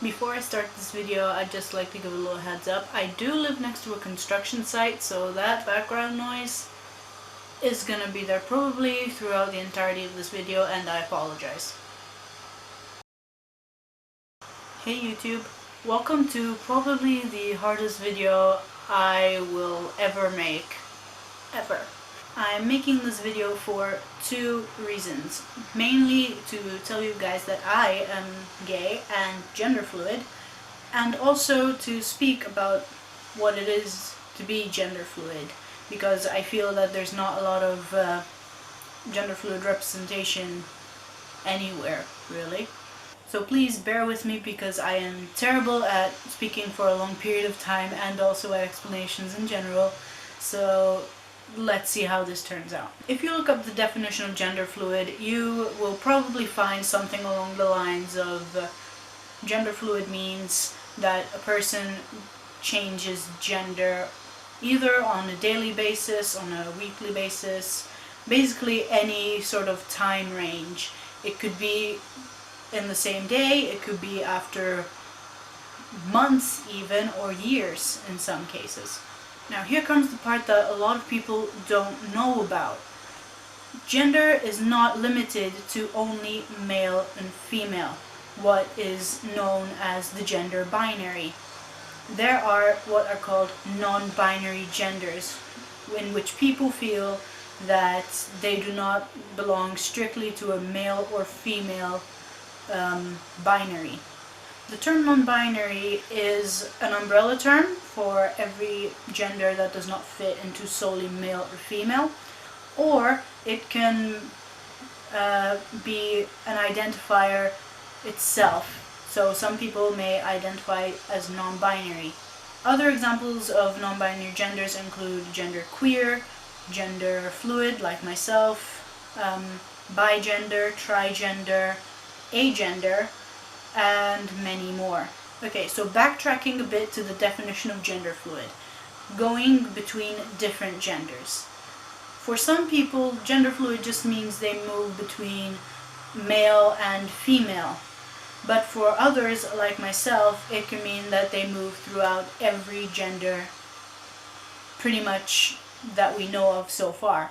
Before I start this video, I'd just like to give a little heads up. I do live next to a construction site, so that background noise is gonna be there probably throughout the entirety of this video, and I apologize. Hey YouTube, welcome to probably the hardest video I will ever make. Ever. I'm making this video for two reasons. Mainly to tell you guys that I am gay and gender fluid, and also to speak about what it is to be gender fluid, because I feel that there's not a lot of gender fluid representation anywhere, really. So please bear with me because I am terrible at speaking for a long period of time and also at explanations in general. So let's see how this turns out. If you look up the definition of gender fluid, you will probably find something along the lines of gender fluid means that a person changes gender either on a daily basis, on a weekly basis, basically any sort of time range. It could be in the same day, it could be after months even, or years in some cases. Now here comes the part that a lot of people don't know about. Gender is not limited to only male and female, what is known as the gender binary. There are what are called non-binary genders, in which people feel that they do not belong strictly to a male or female binary. The term non-binary is an umbrella term for every gender that does not fit into solely male or female, or it can be an identifier itself. So some people may identify as non-binary. Other examples of non-binary genders include gender queer, gender fluid like myself, bigender, trigender, agender, and many more. Okay, so backtracking a bit to the definition of gender fluid, going between different genders. For some people, gender fluid just means they move between male and female. But for others, like myself, it can mean that they move throughout every gender pretty much that we know of so far.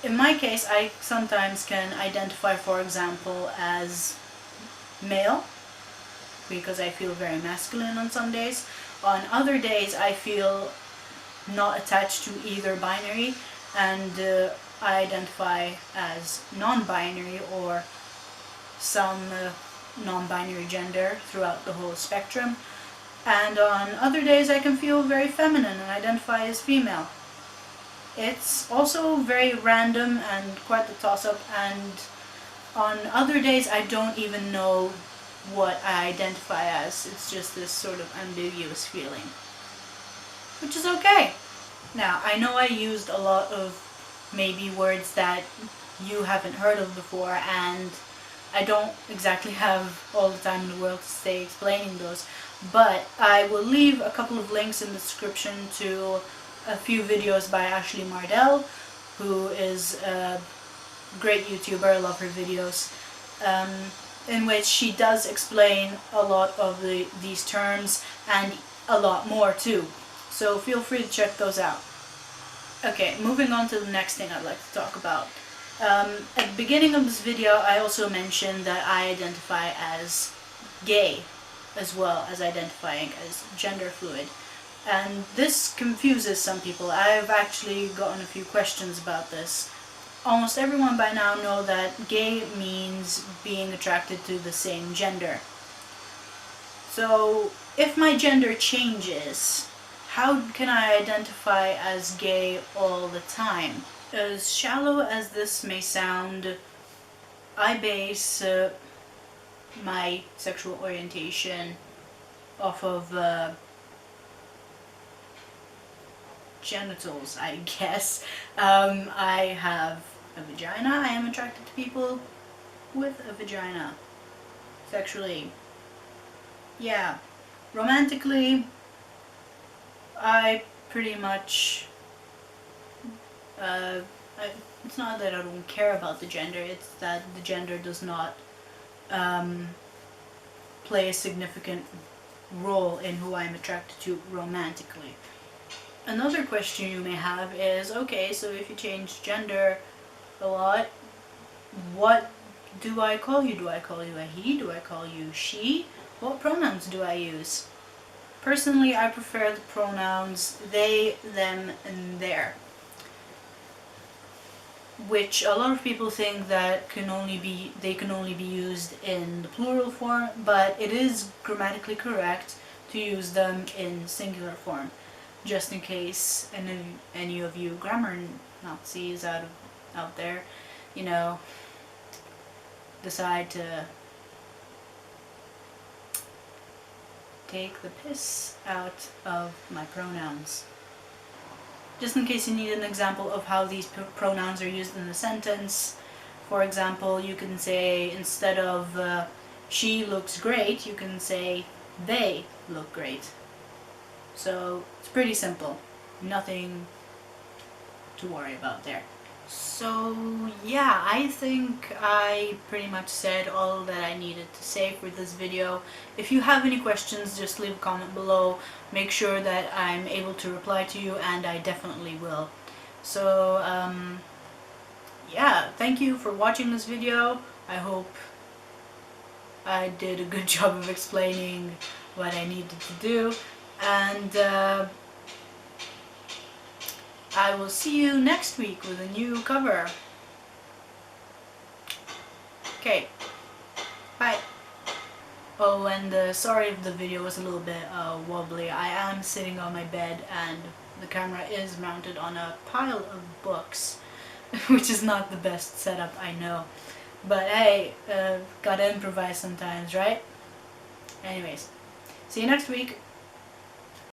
In my case, I sometimes can identify, for example, as male, because I feel very masculine on some days. On other days, I feel not attached to either binary, and I identify as non-binary or some non-binary gender throughout the whole spectrum. And on other days I can feel very feminine and identify as female. It's also very random and quite the toss-up, and on other days I don't even know what I identify as. It's just this sort of ambiguous feeling, which is okay. Now, I know I used a lot of maybe words that you haven't heard of before, and I don't exactly have all the time in the world to stay explaining those, but I will leave a couple of links in the description to a few videos by Mardell, who is a great YouTuber. I love her videos, in which she does explain a lot of these terms and a lot more too. So feel free to check those out. Okay, moving on to the next thing I'd like to talk about. At the beginning of this video, I also mentioned that I identify as gay, as well as identifying as gender fluid. And this confuses some people. I've actually gotten a few questions about this. Almost everyone by now know that gay means being attracted to the same gender. So, if my gender changes, how can I identify as gay all the time? As shallow as this may sound, I base my sexual orientation off of genitals, I guess. I have a vagina. I am attracted to people with a vagina. Sexually. Yeah. Romantically, I pretty much it's not that I don't care about the gender, it's that the gender does not play a significant role in who I'm attracted to romantically. Another question you may have is, okay, so if you change gender a lot, what do I call you? Do I call you a he? Do I call you she? What pronouns do I use? Personally, I prefer the pronouns they, them, and their, which a lot of people think that they can only be used in the plural form, but it is grammatically correct to use them in singular form, just in case any of you grammar Nazis out there, you know, decide to take the piss out of my pronouns. Just in case you need an example of how these pronouns are used in a sentence, for example, you can say, instead of she looks great, you can say they look great. So it's pretty simple, nothing to worry about there. So yeah, I think I pretty much said all that I needed to say for this video. If you have any questions, just leave a comment below. Make sure that I'm able to reply to you, and I definitely will. So yeah, thank you for watching this video. I hope I did a good job of explaining what I needed to do, and I will see you next week with a new cover. Okay, bye. Oh, and sorry if the video was a little bit wobbly. I am sitting on my bed and the camera is mounted on a pile of books, which is not the best setup, I know. But hey, gotta improvise sometimes, right? Anyways, see you next week.